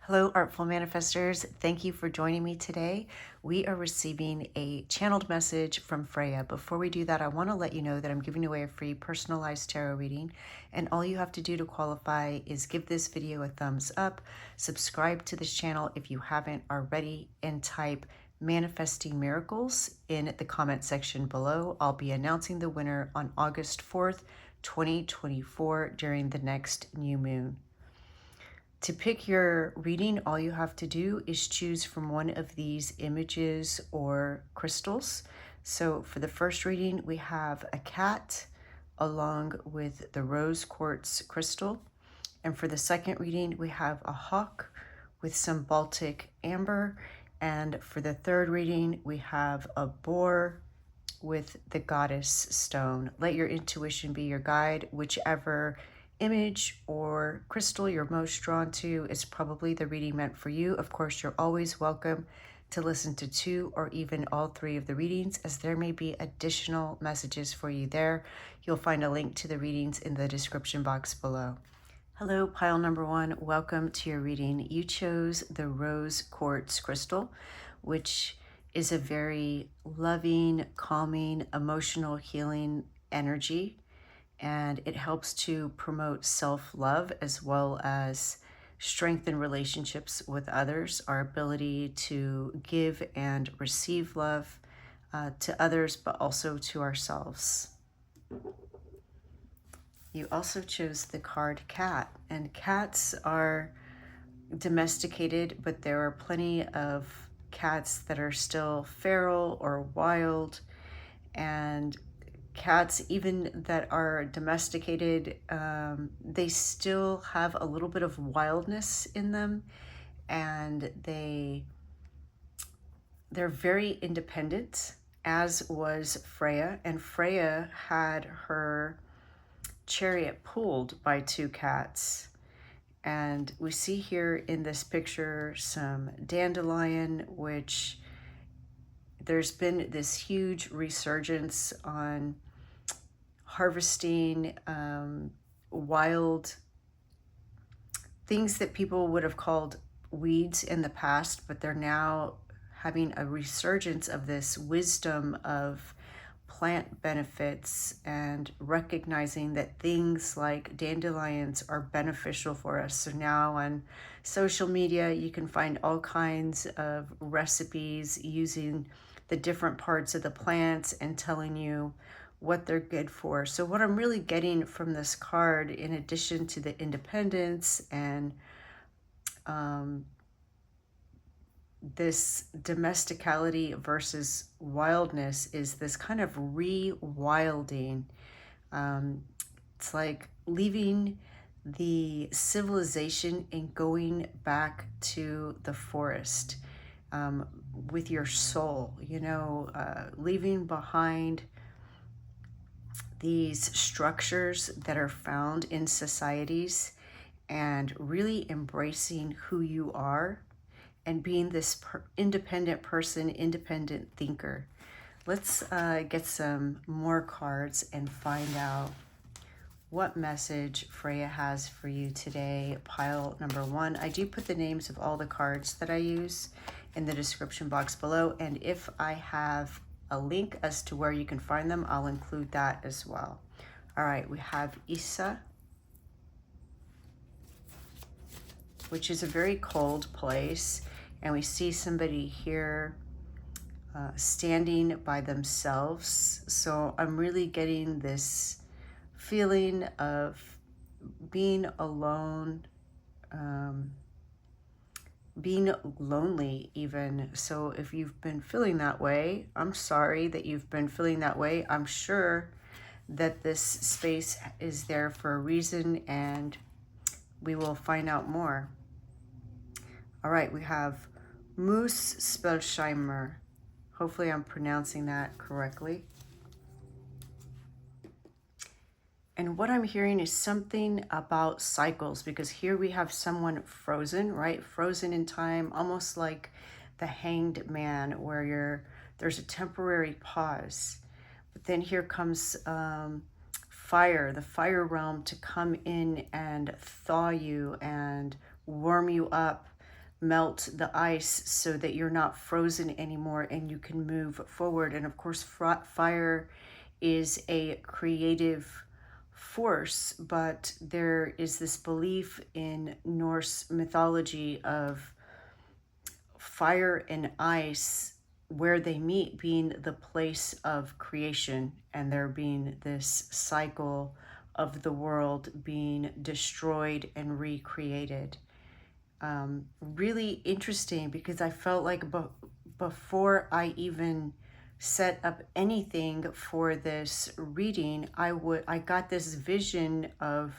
Hello, Artful Manifestors. Thank you for joining me today. We are receiving a channeled message from Freya. Before we do that, I want to let you know that I'm giving away a free personalized tarot reading, and all you have to do to qualify is give this video a thumbs up, subscribe to this channel if you haven't already, and type manifesting miracles in the comment section below. I'll be announcing the winner on August 4th, 2024 during the next new moon. To pick your reading, all you have to do is choose from one of these images or crystals. So for the first reading, we have a cat along with the rose quartz crystal. And for the second reading, we have a hawk with some Baltic amber. And for the third reading, we have a boar with the goddess stone. Let your intuition be your guide. Whichever image or crystal you're most drawn to is probably the reading meant for you. Of course, you're always welcome to listen to two or even all three of the readings, as there may be additional messages for you there. You'll find a link to the readings in the description box below. Hello, pile number one. Welcome to your reading. You chose the rose quartz crystal, which is a very loving, calming, emotional healing energy, and it helps to promote self-love as well as strengthen relationships with others, our ability to give and receive love to others, but also to ourselves. You also chose the card cat, and cats are domesticated, but there are plenty of cats that are still feral or wild, and cats, even that are domesticated, they still have a little bit of wildness in them, and they're very independent, as was Freya. And Freya had her chariot pulled by two cats. And we see here in this picture some dandelion, which there's been this huge resurgence on harvesting wild things that people would have called weeds in the past, but they're now having a resurgence of this wisdom of plant benefits and recognizing that things like dandelions are beneficial for us. So now on social media, you can find all kinds of recipes using the different parts of the plants and telling you what they're good for. So what I'm really getting from this card, in addition to the independence and this domesticality versus wildness, is this kind of rewilding. It's like leaving the civilization and going back to the forest with your soul, leaving behind these structures that are found in societies and really embracing who you are and being this independent person, independent thinker. Let's get some more cards and find out what message Freya has for you today. Pile number one. I do put the names of all the cards that I use in the description box below, and if I have a link as to where you can find them, I'll include that as well. All right, we have Isa, which is a very cold place, and we see somebody here standing by themselves. So I'm really getting this feeling of being alone, being lonely even. So if you've been feeling that way, I'm sorry that you've been feeling that way. I'm sure that this space is there for a reason, and we will find out more. All right, we have Moose Spellsheimer. Hopefully I'm pronouncing that correctly. And what I'm hearing is something about cycles, because here we have someone frozen, right? Frozen in time, almost like the Hanged Man, where there's a temporary pause. But then here comes fire, the fire realm, to come in and thaw you and warm you up melt the ice so that you're not frozen anymore and you can move forward. And of course, fire is a creative force, but there is this belief in Norse mythology of fire and ice, where they meet, being the place of creation, and there being this cycle of the world being destroyed and recreated. Really interesting, because I felt like before I even set up anything for this reading, I got this vision of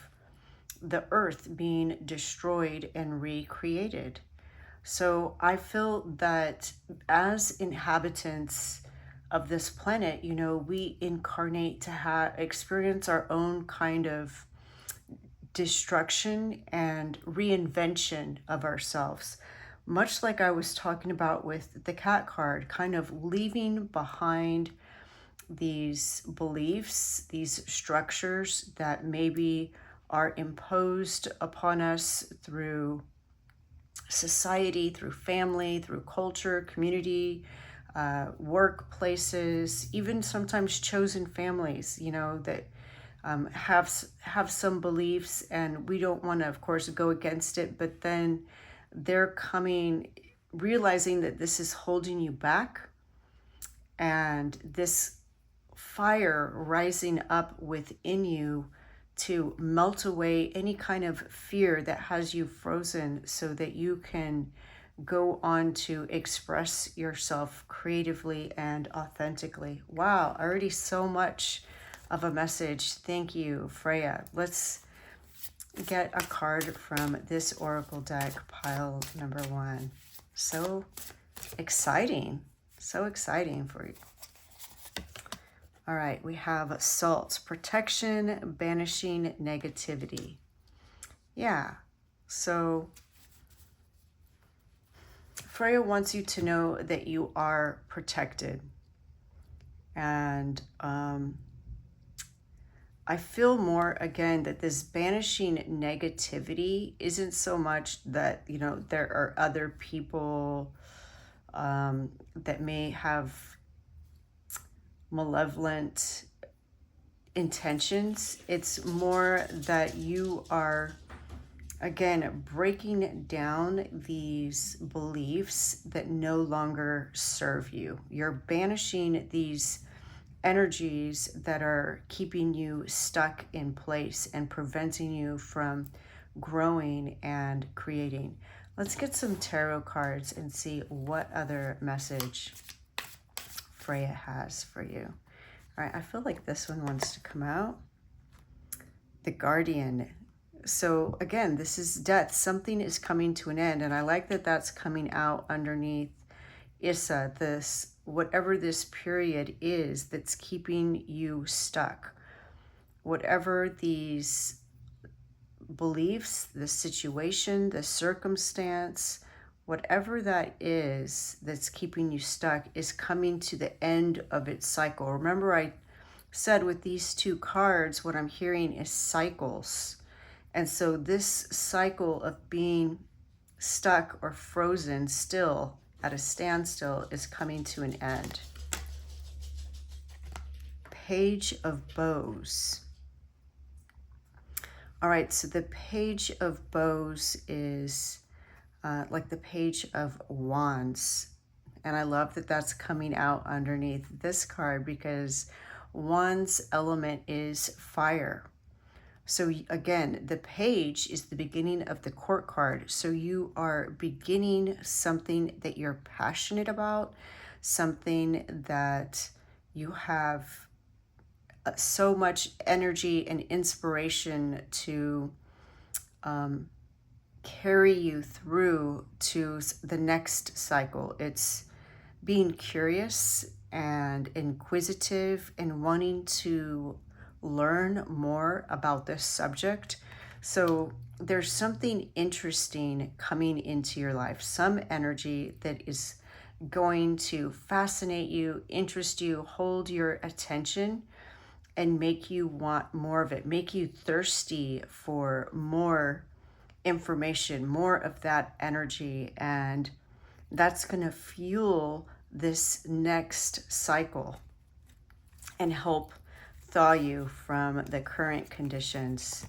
the earth being destroyed and recreated. So I feel that as inhabitants of this planet, we incarnate to experience our own kind of destruction and reinvention of ourselves. Much like I was talking about with the cat card, kind of leaving behind these beliefs, these structures that maybe are imposed upon us through society, through family, through culture, community, workplaces, even sometimes chosen families, that have some beliefs, and we don't want to, of course, go against it, but then they're realizing that this is holding you back, and this fire rising up within you to melt away any kind of fear that has you frozen, so that you can go on to express yourself creatively and authentically. Wow, already so much of a message. Thank you, Freya. Let's get a card from this oracle deck, pile number 1. So exciting. So exciting for you. All right, we have salt, protection, banishing negativity. Yeah, so Freya wants you to know that you are protected. And I feel more, again, that this banishing negativity isn't so much that, there are other people that may have malevolent intentions. It's more that you are, again, breaking down these beliefs that no longer serve you. You're banishing these energies that are keeping you stuck in place and preventing you from growing and creating. Let's get some tarot cards and see what other message Freya has for you. All right, I feel like this one wants to come out. The Guardian. So again, this is death. Something is coming to an end, and I like that that's coming out underneath Issa, this whatever this period is that's keeping you stuck. Whatever these beliefs, the situation, the circumstance, whatever that is that's keeping you stuck is coming to the end of its cycle. Remember, I said with these 2 cards, what I'm hearing is cycles. And so this cycle of being stuck or frozen still at a standstill is coming to an end. Page of Bows. All right, so the Page of Bows is like the Page of Wands. And I love that that's coming out underneath this card, because Wands element is fire. So again, the page is the beginning of the court card. So you are beginning something that you're passionate about, something that you have so much energy and inspiration to carry you through to the next cycle. It's being curious and inquisitive and wanting to learn more about this subject. So there's something interesting coming into your life, some energy that is going to fascinate you, interest you, hold your attention, and make you want more of it, make you thirsty for more information, more of that energy, and that's going to fuel this next cycle and help thaw you from the current conditions.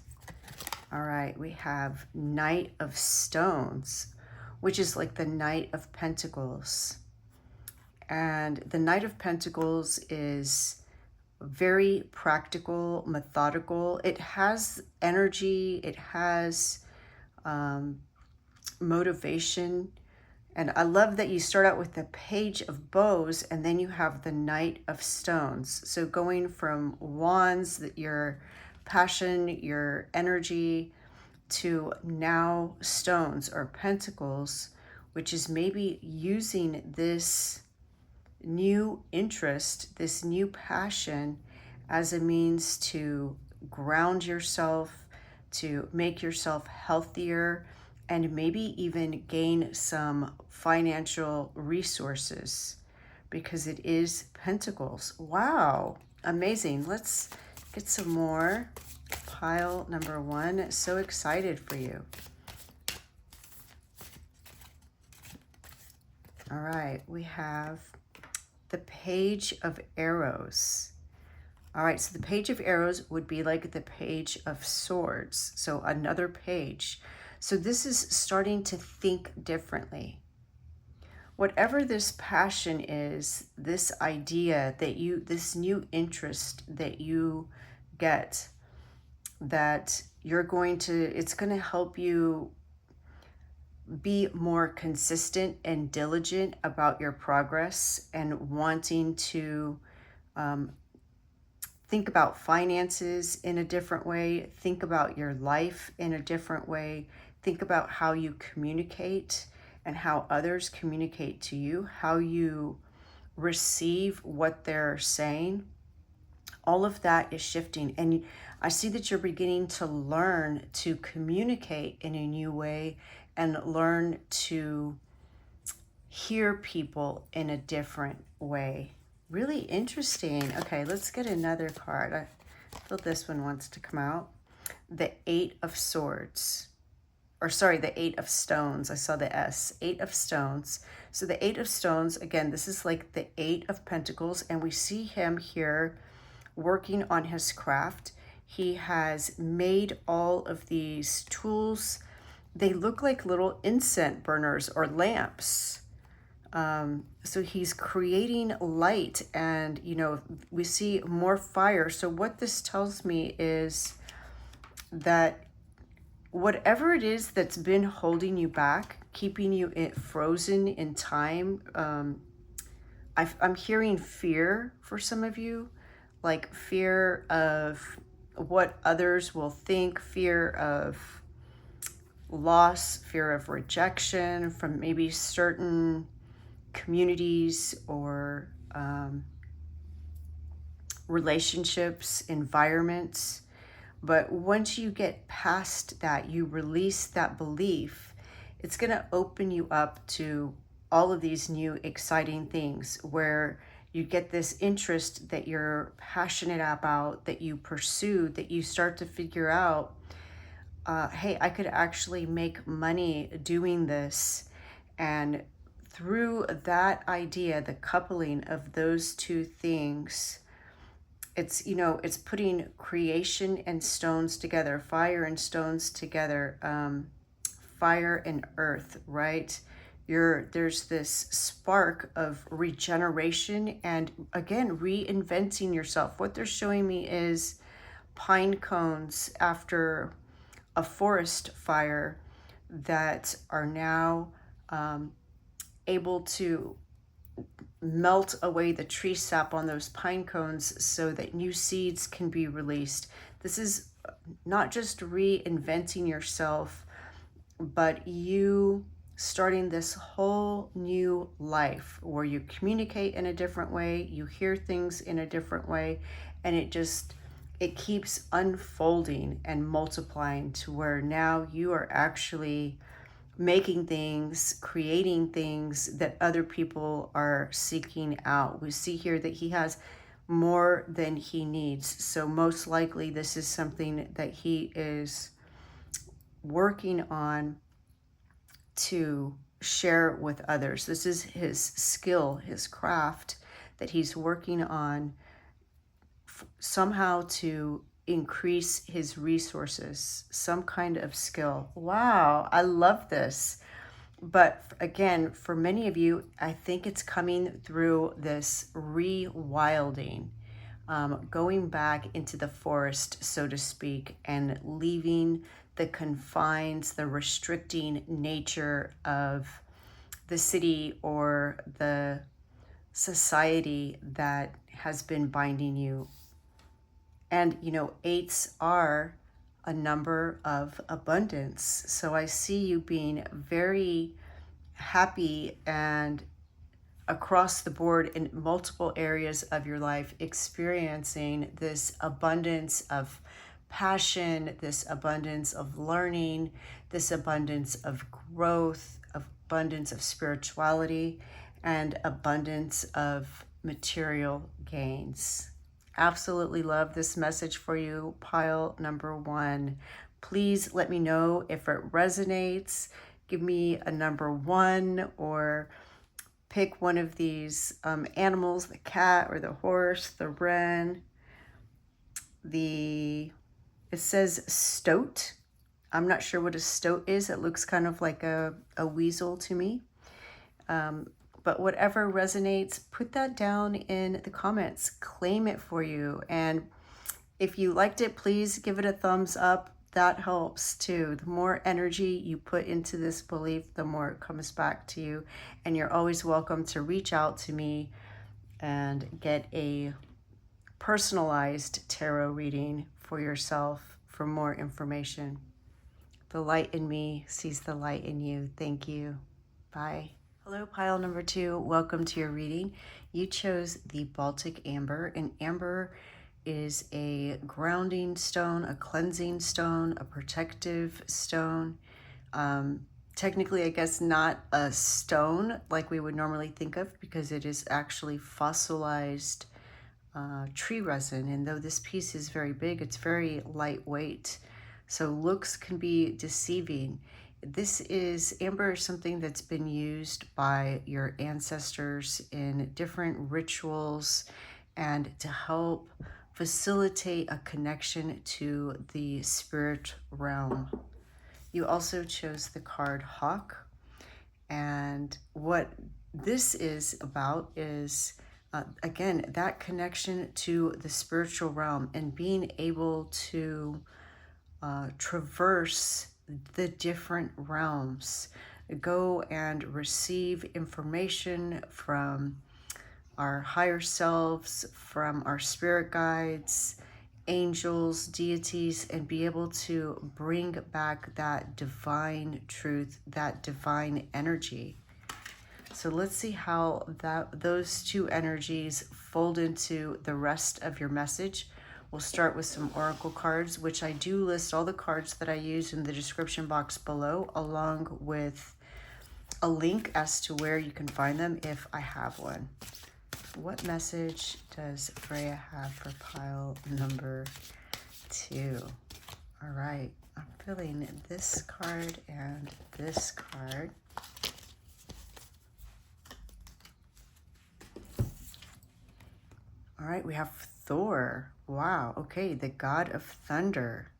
All right, we have Knight of Stones, which is like the Knight of Pentacles. And the Knight of Pentacles is very practical, methodical. It has energy, it has motivation. And I love that you start out with the Page of Bows and then you have the Knight of Stones. So going from wands, that your passion, your energy, to now stones or pentacles, which is maybe using this new interest, this new passion as a means to ground yourself, to make yourself healthier, and maybe even gain some financial resources, because it is Pentacles. Wow, amazing. Let's get some more. Pile number 1. So excited for you. All right, we have the Page of Arrows. All right, so the Page of Arrows would be like the Page of Swords. So another page. So this is starting to think differently. Whatever this passion is, this idea that this new interest that you get, that you're going to, it's going to help you be more consistent and diligent about your progress and wanting to think about finances in a different way, think about your life in a different way, think about how you communicate and how others communicate to you, how you receive what they're saying. All of that is shifting. And I see that you're beginning to learn to communicate in a new way and learn to hear people in a different way. Really interesting. Okay, let's get another card. I feel this one wants to come out. The 8 of Swords. Or sorry, the 8 of Stones. I saw the S. 8 of Stones. So the 8 of Stones, again, this is like the 8 of Pentacles. And we see him here working on his craft. He has made all of these tools. They look like little incense burners or lamps. So he's creating light, and we see more fire. So what this tells me is that whatever it is that's been holding you back, keeping you frozen in time, I'm hearing fear for some of you, like fear of what others will think, fear of loss, fear of rejection from maybe certain communities or relationships, environments. But once you get past that, you release that belief, it's going to open you up to all of these new exciting things where you get this interest that you're passionate about, that you pursue, that you start to figure out, hey, I could actually make money doing this. And through that idea, the coupling of those two things, it's putting creation and stones together, fire and stones together, fire and earth, right? There's this spark of regeneration and, again, reinventing yourself. What they're showing me is pine cones after a forest fire that are now able to melt away the tree sap on those pine cones so that new seeds can be released. This is not just reinventing yourself, but you starting this whole new life where you communicate in a different way, you hear things in a different way, and it keeps unfolding and multiplying to where now you are actually making things, creating things that other people are seeking out. We see here that he has more than he needs. So most likely this is something that he is working on to share with others. This is his skill, his craft that he's working on somehow to increase his resources, some kind of skill. Wow, I love this. But again, for many of you, I think it's coming through this rewilding, going back into the forest, so to speak, and leaving the confines, the restricting nature of the city or the society that has been binding you. And, you know, eights are a number of abundance. So I see you being very happy and across the board in multiple areas of your life, experiencing this abundance of passion, this abundance of learning, this abundance of growth, abundance of spirituality, and abundance of material gains. Absolutely love this message for you, pile number 1. Please let me know if it resonates. Give me a number 1, or pick one of these animals, the cat or the horse, the wren. It says stoat. I'm not sure what a stoat is. It looks kind of like a weasel to me. But whatever resonates, put that down in the comments. Claim it for you. And if you liked it, please give it a thumbs up. That helps too. The more energy you put into this belief, the more it comes back to you. And you're always welcome to reach out to me and get a personalized tarot reading for yourself for more information. The light in me sees the light in you. Thank you. Bye. Hello, pile number 2. Welcome to your reading. You chose the Baltic Amber, and amber is a grounding stone, a cleansing stone, a protective stone. Technically, I guess not a stone like we would normally think of, because it is actually fossilized tree resin. And though this piece is very big, it's very lightweight. So looks can be deceiving. Amber is something that's been used by your ancestors in different rituals and to help facilitate a connection to the spirit realm. You also chose the card Hawk. And what this is about is, again, that connection to the spiritual realm and being able to traverse the different realms, go and receive information from our higher selves, from our spirit guides, angels, deities, and be able to bring back that divine truth, that divine energy. So let's see how those two energies fold into the rest of your message. We'll start with some oracle cards, which I do list all the cards that I use in the description box below, along with a link as to where you can find them if I have one. What message does Freya have for pile number 2? All right, I'm feeling this card and this card. All right, we have Thor. Wow, okay, the god of thunder.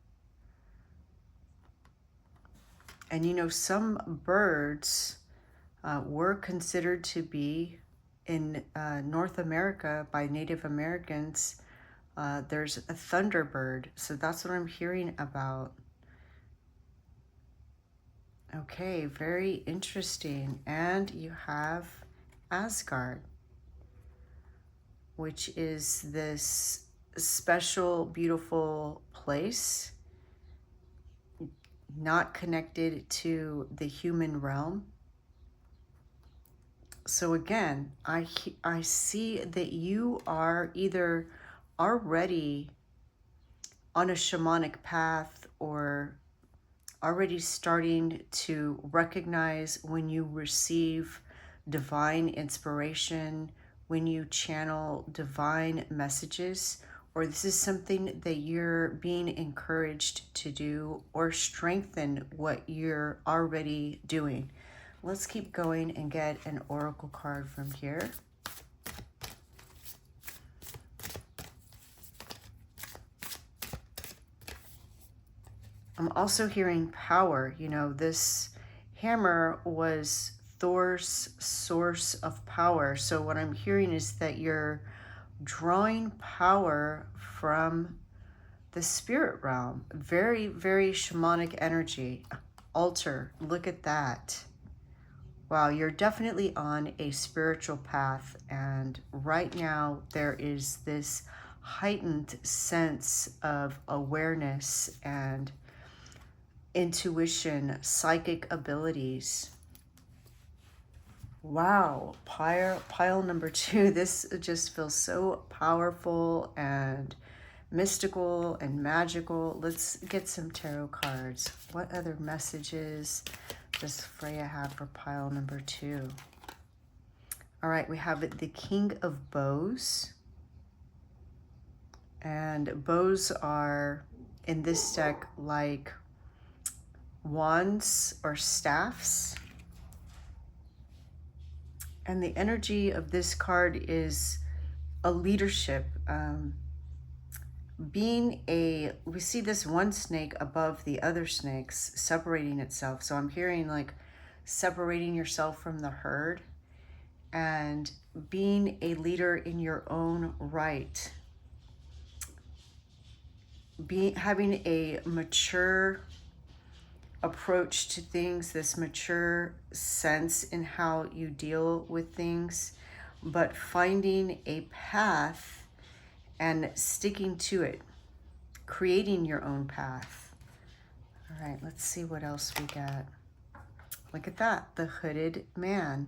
And you know, some birds were considered to be in North America by Native Americans. There's a thunderbird, so that's what I'm hearing about. Okay, very interesting. And you have Asgard, which is this special, beautiful place, not connected to the human realm. So again, I see that you are either already on a shamanic path or already starting to recognize when you receive divine inspiration, when you channel divine messages, or this is something that you're being encouraged to do, or strengthen what you're already doing. Let's keep going and get an oracle card from here. I'm also hearing power. You know, this hammer was Thor's source of power. So what I'm hearing is that you're drawing power from the spirit realm. Very, very shamanic energy. Altar, look at that. Wow, you're definitely on a spiritual path, and right now there is this heightened sense of awareness and intuition, psychic abilities. Wow, pile number 2. This just feels so powerful and mystical and magical. Let's get some tarot cards. What other messages does Freya have for pile number 2? All right, we have the King of Bows. And bows are, in this deck, like wands or staffs. And the energy of this card is a leadership. We see this one snake above the other snakes separating itself. So I'm hearing like separating yourself from the herd and being a leader in your own right. Having a mature approach to things, this mature sense in how you deal with things, but finding a path and sticking to it, creating your own path. All right, let's see what else we got. Look at that, the hooded man.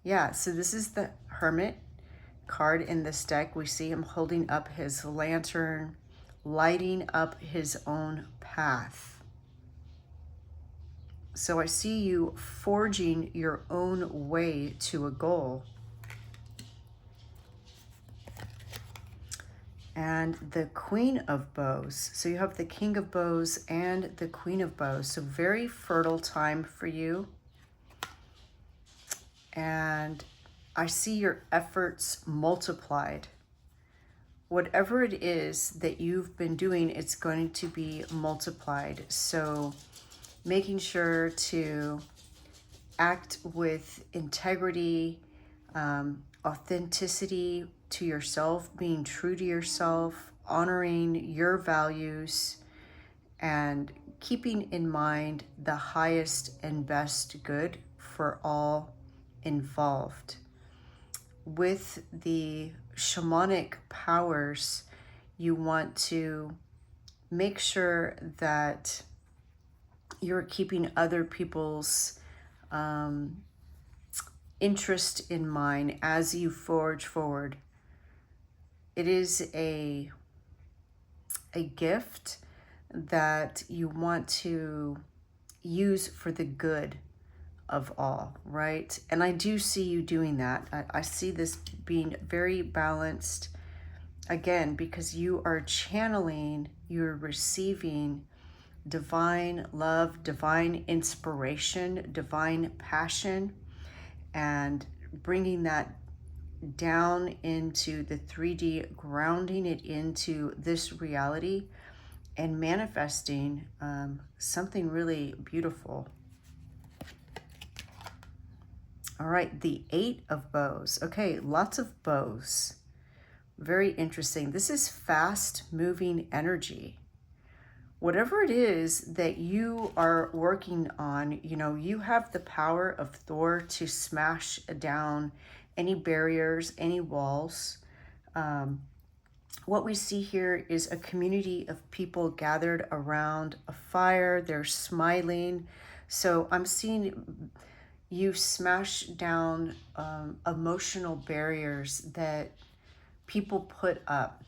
Yeah, so this is the Hermit card in this deck. We see him holding up his lantern, lighting up his own path. So I see you forging your own way to a goal. And the Queen of Bows. So you have the King of Bows and the Queen of Bows. So very fertile time for you. And I see your efforts multiplied. Whatever it is that you've been doing, it's going to be multiplied. So making sure to act with integrity, authenticity to yourself, being true to yourself, honoring your values, and keeping in mind the highest and best good for all involved. With the shamanic powers, you want to make sure that you're keeping other people's interest in mind as you forge forward. It is a gift that you want to use for the good of all, right? And I do see you doing that. I see this being very balanced, again, because you are channeling, you're receiving divine love, divine inspiration, divine passion, and bringing that down into the 3D, grounding it into this reality and manifesting something really beautiful. All right, the 8 of Bows. Okay, lots of bows. Very interesting. This is fast moving energy. Whatever it is that you are working on, you know, you have the power of Thor to smash down any barriers, any walls. What we see here is a community of people gathered around a fire. They're smiling. So I'm seeing you smash down emotional barriers that people put up.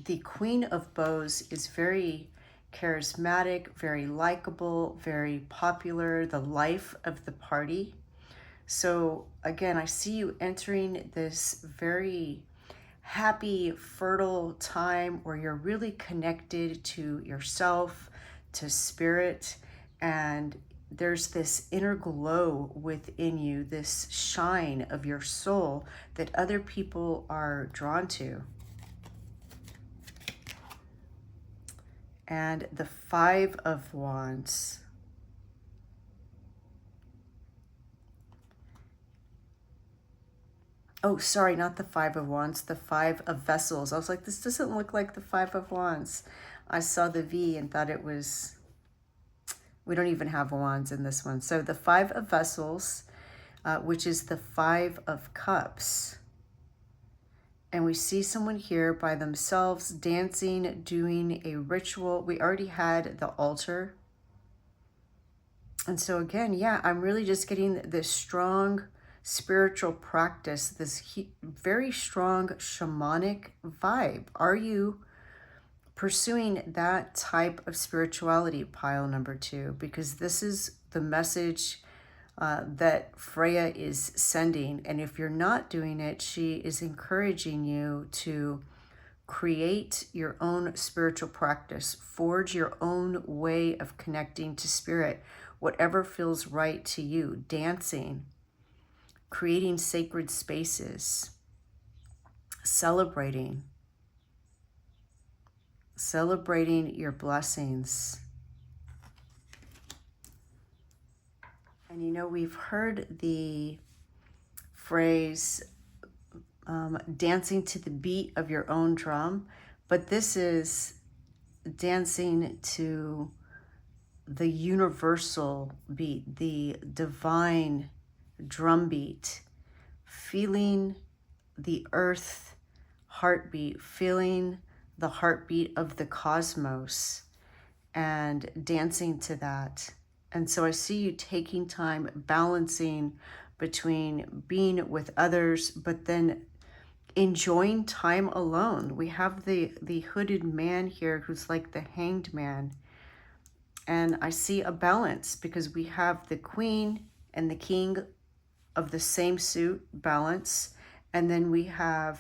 The Queen of Bows is very charismatic, very likable, very popular, the life of the party. So again, I see you entering this very happy, fertile time where you're really connected to yourself, to spirit, and there's this inner glow within you, this shine of your soul that other people are drawn to. And the Five of Wands. Oh, sorry, not the Five of Wands, the Five of Vessels. I was like, this doesn't look like the Five of Wands. I saw the V and thought it was, we don't even have wands in this one. So the Five of Vessels, which is the Five of Cups. And we see someone here by themselves dancing, doing a ritual. We already had the altar. And so again, yeah, I'm really just getting this strong spiritual practice, this very strong shamanic vibe. Are you pursuing that type of spirituality, pile number 2? Because this is the message that Freya is sending. And if you're not doing it, she is encouraging you to create your own spiritual practice, forge your own way of connecting to spirit, whatever feels right to you, dancing, creating sacred spaces, celebrating your blessings. And you know, we've heard the phrase dancing to the beat of your own drum, but this is dancing to the universal beat, the divine drumbeat, feeling the earth heartbeat, feeling the heartbeat of the cosmos and dancing to that. And so I see you taking time, balancing between being with others, but then enjoying time alone. We have the hooded man here who's like the hanged man. And I see a balance because we have the queen and the king of the same suit, balance. And then we have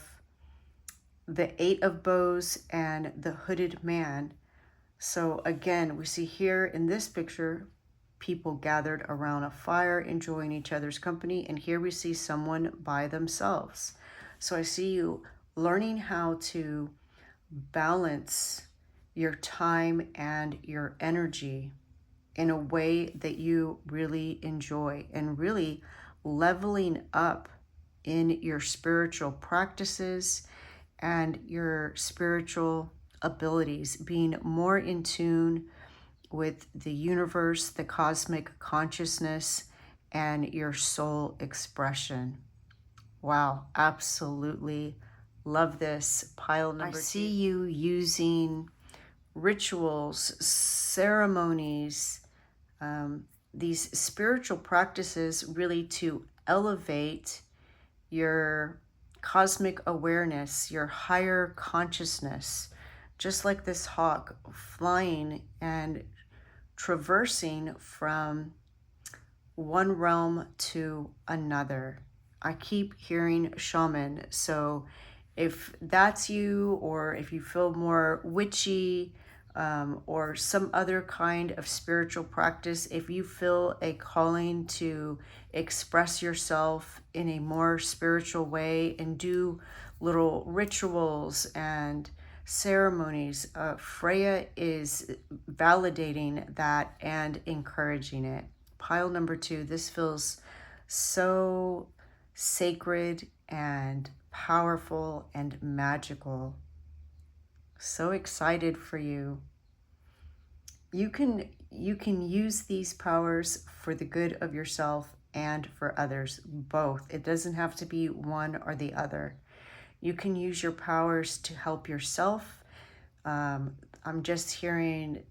the 8 of bows and the hooded man. So again, we see here in this picture, people gathered around a fire, enjoying each other's company. And here we see someone by themselves. So I see you learning how to balance your time and your energy in a way that you really enjoy, and really leveling up in your spiritual practices and your spiritual abilities, being more in tune with the universe, the cosmic consciousness, and your soul expression. Wow, absolutely love this. Pile number 2. I see you using rituals, ceremonies, these spiritual practices really to elevate your cosmic awareness, your higher consciousness, just like this hawk flying and traversing from one realm to another. I keep hearing shaman. So if that's you, or if you feel more witchy, or some other kind of spiritual practice, if you feel a calling to express yourself in a more spiritual way and do little rituals and ceremonies, Freya is validating that and encouraging it. Pile number 2, this feels so sacred and powerful and magical. So excited for you. You can use these powers for the good of yourself and for others, both. It doesn't have to be one or the other. You can use your powers to help yourself. I'm just hearing,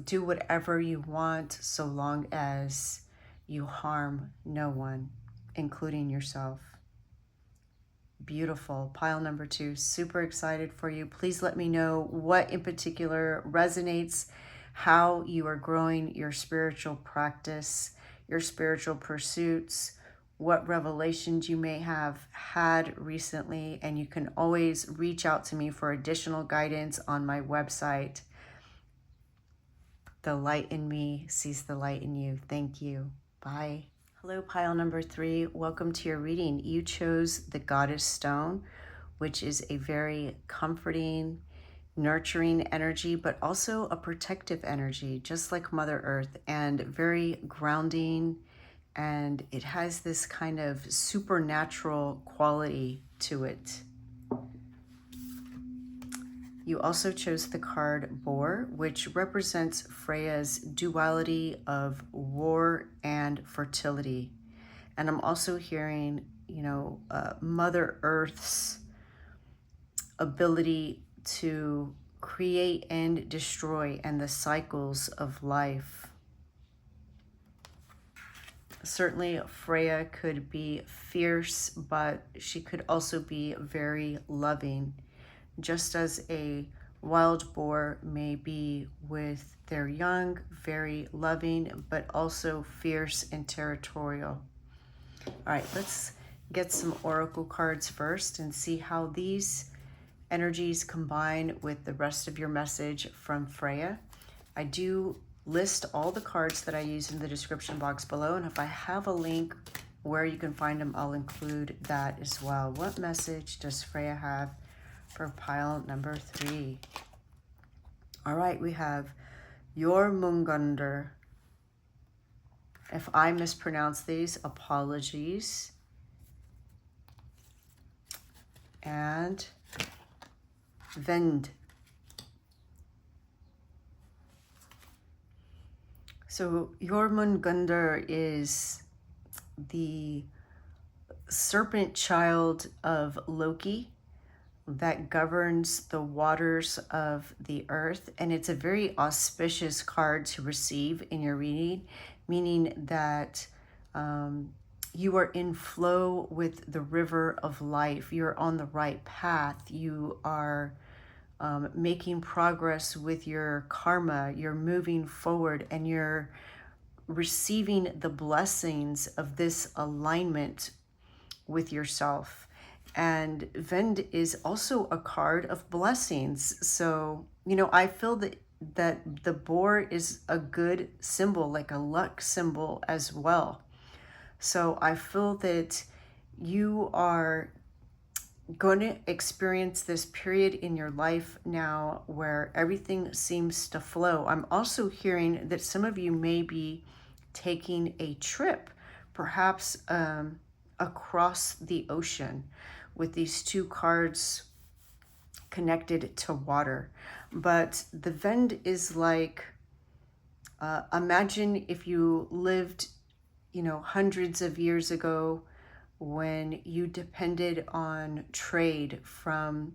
do whatever you want so long as you harm no one, including yourself. Beautiful. Pile number 2, super excited for you. Please let me know what in particular resonates, how you are growing your spiritual practice, your spiritual pursuits, what revelations you may have had recently, and you can always reach out to me for additional guidance on my website. The light in me sees the light in you. Thank you. Bye. Hello, pile number 3. Welcome to your reading. You chose the Goddess Stone, which is a very comforting, nurturing energy, but also a protective energy, just like Mother Earth, and very grounding. And it has this kind of supernatural quality to it. You also chose the card Boar, which represents Freya's duality of war and fertility. And I'm also hearing, Mother Earth's ability to create and destroy, and the cycles of life. Certainly Freya could be fierce, but she could also be very loving, just as a wild boar may be with their young, very loving, but also fierce and territorial. All right, let's get some oracle cards first and see how these energies combine with the rest of your message from Freya. I do list all the cards that I use in the description box below, and if I have a link where you can find them, I'll include that as well. What message does Freya have for pile number 3? All right, we have Jormungunder. If I mispronounce these, apologies. And Vend. So Jormungunder is the serpent child of Loki that governs the waters of the earth, and it's a very auspicious card to receive in your reading, meaning that you are in flow with the river of life. You're on the right path. You are making progress with your karma. You're moving forward, and you're receiving the blessings of this alignment with yourself. And Vend is also a card of blessings. So, I feel that the boar is a good symbol, like a luck symbol as well. So I feel that you are going to experience this period in your life now where everything seems to flow. I'm also hearing that some of you may be taking a trip, perhaps across the ocean, with these 2 cards connected to water. But the Vend is like, imagine if you lived, hundreds of years ago, when you depended on trade from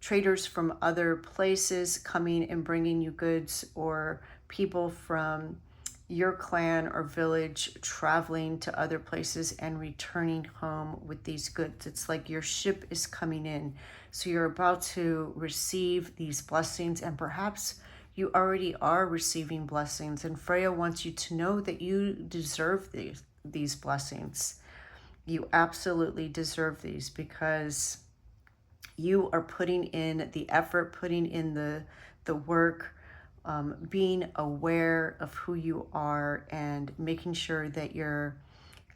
traders from other places coming and bringing you goods, or people from your clan or village traveling to other places and returning home with these goods. It's like your ship is coming in. So you're about to receive these blessings, and perhaps you already are receiving blessings. And Freya wants you to know that you deserve these blessings. You absolutely deserve these, because you are putting in the effort, putting in the work, being aware of who you are, and making sure that your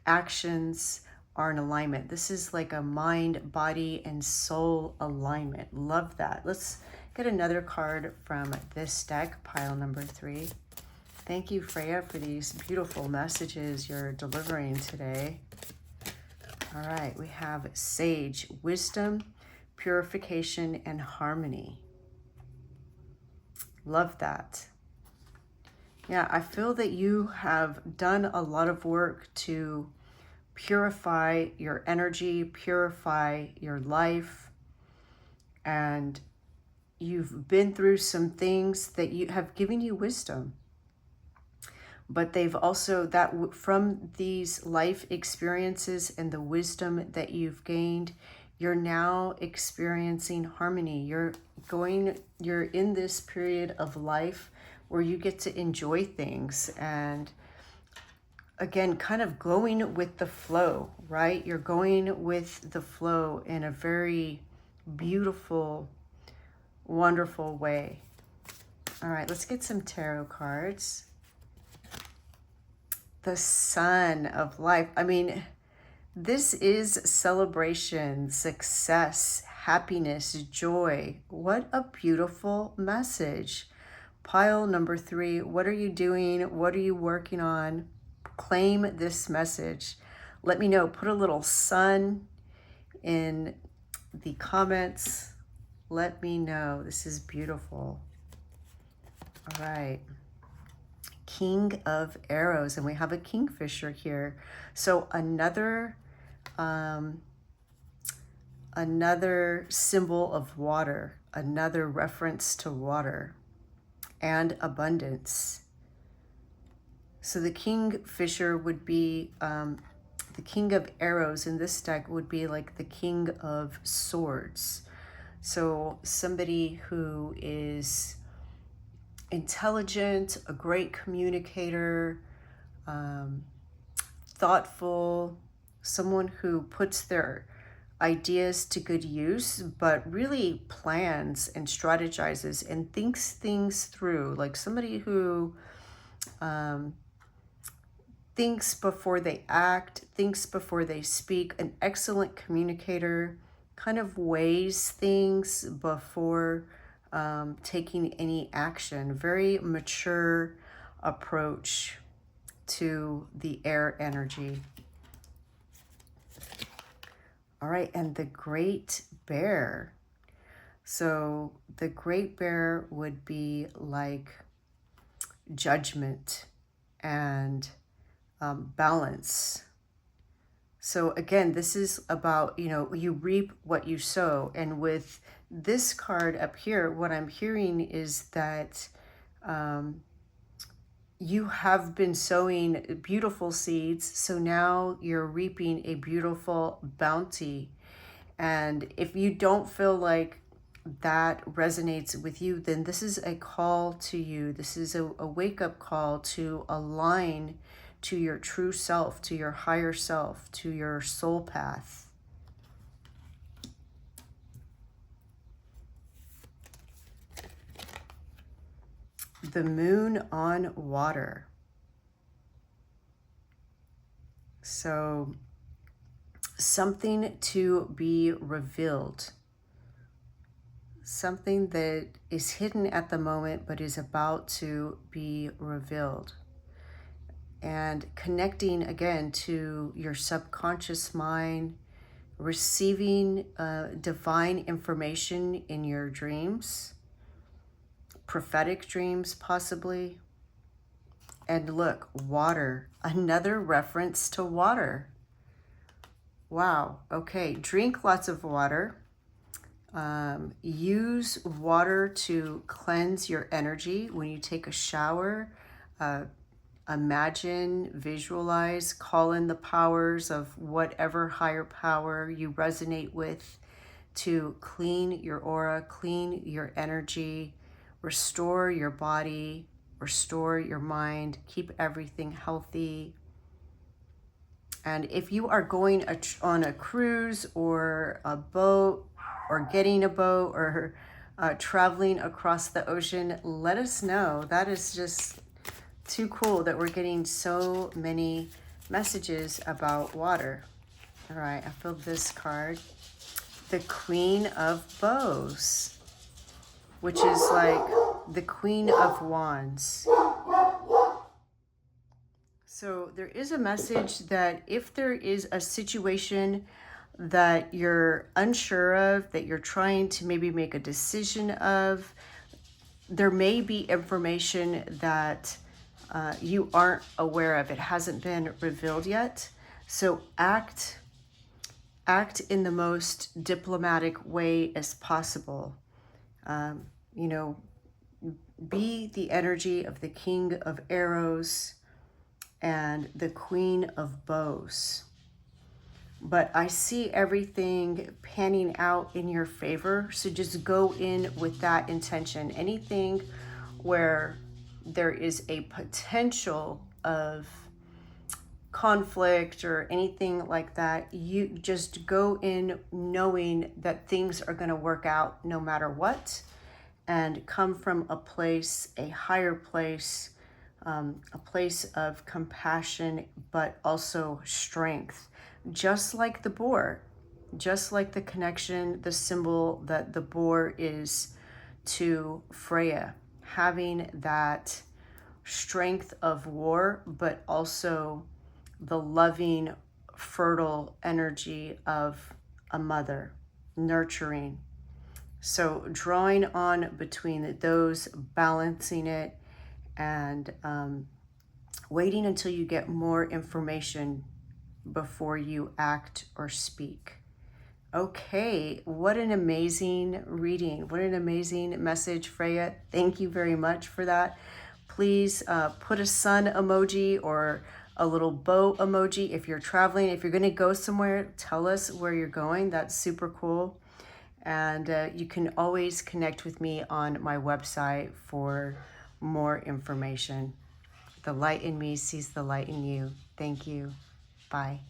actions are in alignment. This is like a mind, body, and soul alignment. Love that. Let's get another card from this deck, pile number 3. Thank you, Freya, for these beautiful messages you're delivering today. All right, we have Sage, wisdom, purification, and harmony. Love that. Yeah, I feel that you have done a lot of work to purify your energy, purify your life, and you've been through some things that you have given you wisdom. But they've also, that from these life experiences and the wisdom that you've gained, you're now experiencing harmony. You're in this period of life where you get to enjoy things. And again, kind of going with the flow, right? You're going with the flow in a very beautiful, wonderful way. All right, let's get some tarot cards. The Sun of Life. I mean, this is celebration, success, happiness, joy. What a beautiful message. Pile number 3, what are you doing? What are you working on? Claim this message. Let me know. Put a little sun in the comments. Let me know. This is beautiful. All right. King of Arrows, and we have a kingfisher here. So another symbol of water, another reference to water and abundance. So the kingfisher would be the king of arrows in this deck would be like the king of swords. So somebody who is intelligent, a great communicator, thoughtful, someone who puts their ideas to good use, but really plans and strategizes and thinks things through, like somebody who thinks before they act, thinks before they speak, an excellent communicator, kind of weighs things before taking any action. Very mature approach to the air energy. All right, and the Great Bear. So the Great Bear would be like judgment and balance. So again, this is about, you reap what you sow. And with this card up here, what I'm hearing is that you have been sowing beautiful seeds. So now you're reaping a beautiful bounty. And if you don't feel like that resonates with you, then this is a call to you. This is a wake-up call to align to your true self, to your higher self, to your soul path. The Moon on Water. So something to be revealed. Something that is hidden at the moment but is about to be revealed. And connecting again to your subconscious mind, receiving divine information in your dreams, prophetic dreams possibly. And look, water, another reference to water. Wow, okay, drink lots of water. Use water to cleanse your energy when you take a shower. Imagine, visualize, call in the powers of whatever higher power you resonate with to clean your aura, clean your energy, restore your body, restore your mind, keep everything healthy. And if you are going on a cruise or a boat or getting a boat or traveling across the ocean, let us know. That is just too cool that we're getting so many messages about water. All right, I filled this card. The Queen of Bows, which is like the Queen of Wands. So there is a message that if there is a situation that you're unsure of, that you're trying to maybe make a decision of, there may be information that you aren't aware of. It hasn't been revealed yet. So act in the most diplomatic way as possible. Be the energy of the King of Arrows and the Queen of Bows. But I see everything panning out in your favor. So just go in with that intention. Anything where there is a potential of conflict or anything like that. You just go in knowing that things are going to work out no matter what, and come from a place, a higher place, a place of compassion, but also strength. Just like the boar, just like the connection, the symbol that the boar is to Freya, having that strength of war, but also the loving, fertile energy of a mother, nurturing. So drawing on between those, balancing it, and waiting until you get more information before you act or speak. Okay, what an amazing reading. What an amazing message, Freya. Thank you very much for that. Please put a sun emoji or a little bow emoji if you're traveling. If you're going to go somewhere, tell us where you're going. That's super cool. And you can always connect with me on my website for more information. The light in me sees the light in you. Thank you. Bye.